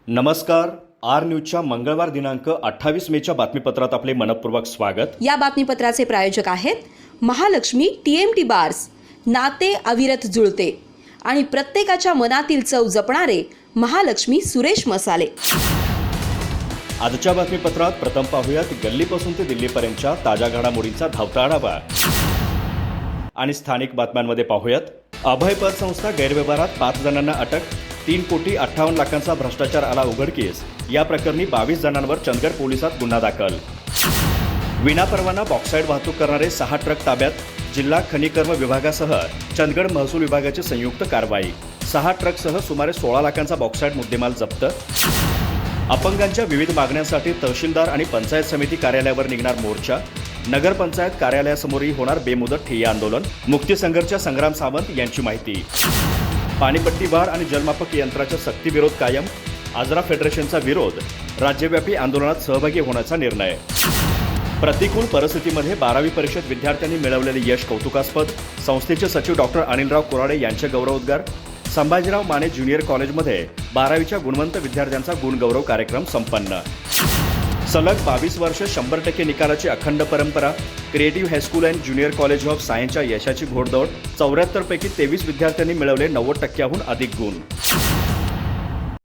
नमस्कार. आर न्यूजच्या मंगळवार दिनांक 28 मेच्या बातमीपत्रात आपले मनपूर्वक स्वागत. या बातमीपत्राचे प्रायोजक आहेत महालक्ष्मी TMT बार्स. नाते अविरत जुळते आणि प्रत्येकाच्या मनातील चव जपणारे महालक्ष्मी सुरेश मसाले. आजच्या बातमीपत्रात प्रथम पाहूयात गल्लीपासून ते दिल्लीपर्यंतच्या ताज्या घडामोडींचा धावता आढावा आणि स्थानिक बातम्यांमध्ये पाहूयात अभय पत संस्था गैरव्यवहारात 5 जणांना अटक. 3,58,00,000 भ्रष्टाचार आला उघडकीस. या प्रकरणी 22 जणांवर चंदगड पोलिसात गुन्हा दाखल. विनापरवाना बॉक्साईड वाहतूक करणारे 6 ट्रक ताब्यात. जिल्हा खनिकर्म विभागासह चंदगड महसूल विभागाची संयुक्त कारवाई. 6 ट्रकसह सुमारे 16 लाखांचा बॉक्साईड मुद्देमाल जप्त. अपंगांच्या विविध मागण्यांसाठी तहसीलदार आणि पंचायत समिती कार्यालयावर निघणार मोर्चा. नगरपंचायत कार्यालयासमोरही होणार बेमुदत ठिय्या आंदोलन. मुक्तीसंघर्षच्या संग्राम सावंत यांची माहिती. पाणीपट्टी वाढ आणि जलमापक यंत्राच्या सक्तीविरोध कायम. आजरा फेडरेशनचा विरोध. राज्यव्यापी आंदोलनात सहभागी होण्याचा निर्णय. प्रतिकूल परिस्थितीमध्ये 12वी परीक्षेत विद्यार्थ्यांनी मिळवलेले यश कौतुकास्पद. संस्थेचे सचिव डॉक्टर अनिलराव कोराडे यांचे गौरवोद्गार. संभाजीराव माने ज्युनियर कॉलेजमध्ये 12वीच्या गुणवंत विद्यार्थ्यांचा गुणगौरव कार्यक्रम संपन्न. सलग 22 वर्ष 100% निकालाची अखंड परंपरा. Creative high school and junior college of सायन्सच्या यशाची घोडदौड. 74 पैकी 23 विद्यार्थ्यांनी मिळवले 90%हून अधिक गुण.